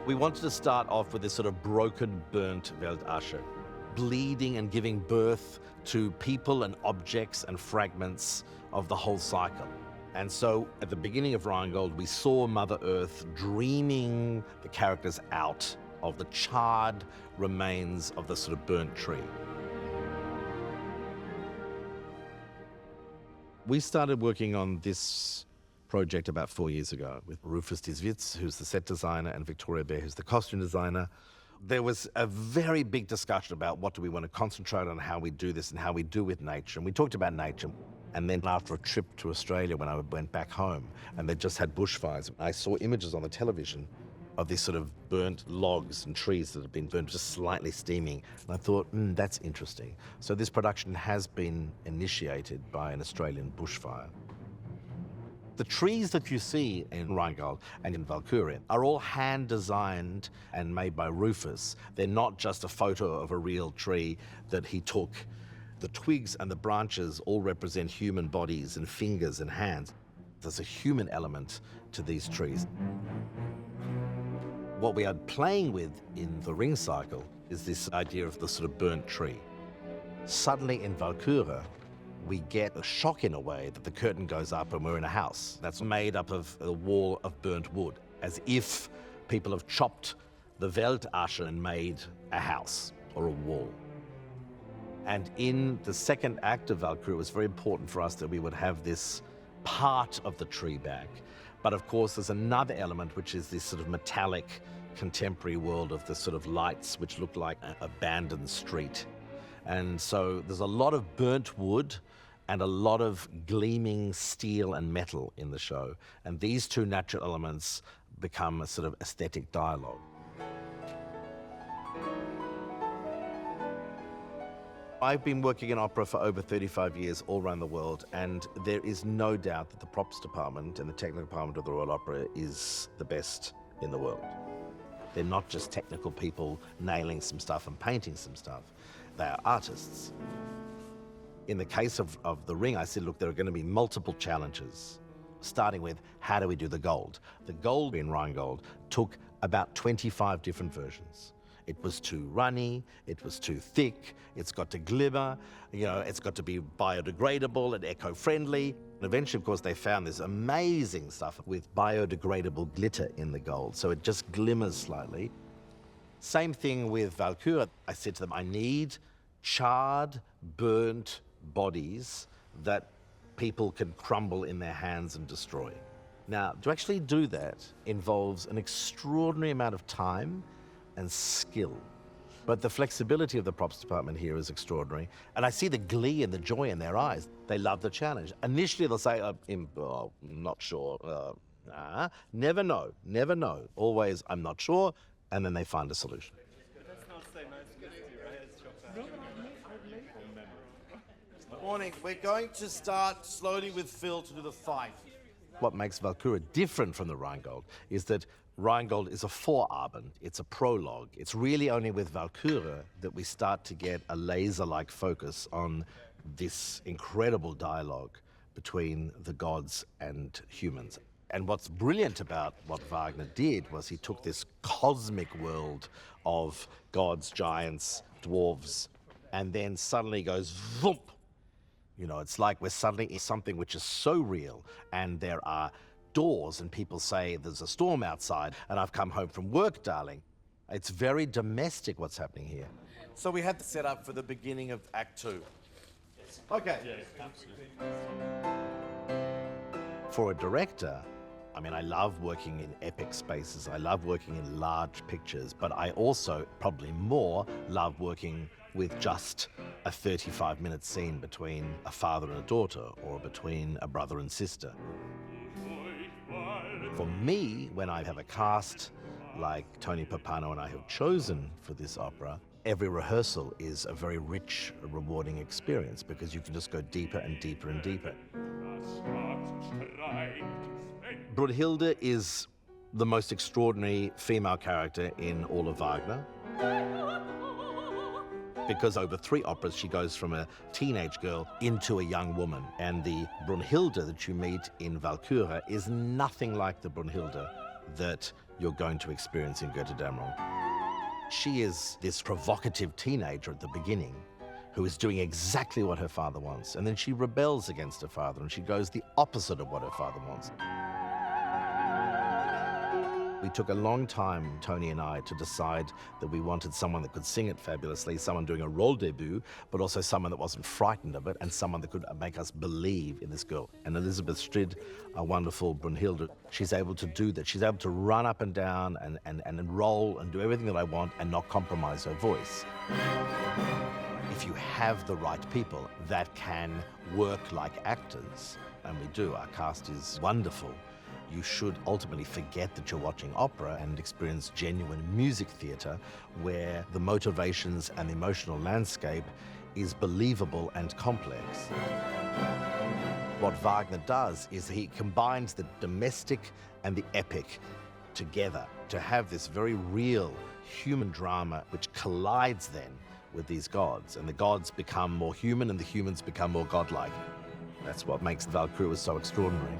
We wanted to start off with this sort of broken, burnt Weltasche, bleeding and giving birth to people and objects and fragments of the whole cycle. And so at the beginning of Rheingold, we saw Mother Earth dreaming the characters out of the charred remains of the sort of burnt tree. We started working on this project about 4 years ago with Rufus Diswitz, who's the set designer, and Victoria Bear, who's the costume designer. There was a very big discussion about what do we want to concentrate on, how we do this and how we do with nature. And we talked about nature. And then after a trip to Australia, when I went back home and they just had bushfires, I saw images on the television of these sort of burnt logs and trees that have been burnt, just slightly steaming. And I thought, that's interesting. So this production has been initiated by an Australian bushfire. The trees that you see in Rheingold and in Walküre are all hand-designed and made by Rufus. They're not just a photo of a real tree that he took. The twigs and the branches all represent human bodies and fingers and hands. There's a human element to these trees. What we are playing with in the ring cycle is this idea of the sort of burnt tree. Suddenly in Walküre, we get a shock in a way that the curtain goes up and we're in a house that's made up of a wall of burnt wood, as if people have chopped the Weltasche and made a house or a wall. And in the second act of Walküre, it was very important for us that we would have this part of the tree back. But of course, there's another element, which is this sort of metallic contemporary world of the sort of lights, which look like an abandoned street. And so there's a lot of burnt wood and a lot of gleaming steel and metal in the show. And these two natural elements become a sort of aesthetic dialogue. I've been working in opera for over 35 years all around the world, and there is no doubt that the props department and the technical department of the Royal Opera is the best in the world. They're not just technical people nailing some stuff and painting some stuff. They are artists. In the case of The Ring, I said, look, there are going to be multiple challenges, starting with how do we do the gold? The gold in Rheingold took about 25 different versions. It was too runny, it was too thick, it's got to glimmer, it's got to be biodegradable and eco-friendly. And eventually, of course, they found this amazing stuff with biodegradable glitter in the gold, so it just glimmers slightly. Same thing with Walküre. I said to them, I need charred, burnt bodies that people can crumble in their hands and destroy. Now, to actually do that involves an extraordinary amount of time and skill. But the flexibility of the props department here is extraordinary. And I see the glee and the joy in their eyes. They love the challenge. Initially, they'll say, not sure. Never know, never know. Always, I'm not sure. And then they find a solution. Morning. We're going to start slowly with Phil to do the fight. What makes Walküre different from the Rheingold is that Rheingold is a Vorabend, it's a prologue. It's really only with Walküre that we start to get a laser-like focus on this incredible dialogue between the gods and humans. And what's brilliant about what Wagner did was he took this cosmic world of gods, giants, dwarves, and then suddenly goes, vroom. It's like we're suddenly in something which is so real, and there are doors, and people say there's a storm outside, and I've come home from work, darling. It's very domestic what's happening here. So we had the setup for the beginning of Act 2. Okay. Yes, absolutely. For a director, I love working in epic spaces. I love working in large pictures, but I also, probably more, love working with just a 35-minute scene between a father and a daughter, or between a brother and sister. For me, when I have a cast like Tony Pappano and I have chosen for this opera, every rehearsal is a very rich, rewarding experience because you can just go deeper and deeper and deeper. Brünnhilde is the most extraordinary female character in all of Wagner. Because over 3 operas, she goes from a teenage girl into a young woman. And the Brünnhilde that you meet in Walküre is nothing like the Brünnhilde that you're going to experience in Götterdämmerung. She is this provocative teenager at the beginning who is doing exactly what her father wants, and then she rebels against her father and she goes the opposite of what her father wants. We took a long time, Tony and I, to decide that we wanted someone that could sing it fabulously, someone doing a role debut, but also someone that wasn't frightened of it, and someone that could make us believe in this girl. And Elizabeth Strid, our wonderful Brünnhilde, she's able to do that. She's able to run up and down and roll and do everything that I want and not compromise her voice. If you have the right people that can work like actors, and we do, our cast is wonderful, you should ultimately forget that you're watching opera and experience genuine music theatre where the motivations and the emotional landscape is believable and complex. What Wagner does is he combines the domestic and the epic together to have this very real human drama which collides then with these gods, and the gods become more human and the humans become more godlike. That's what makes the Walküre so extraordinary.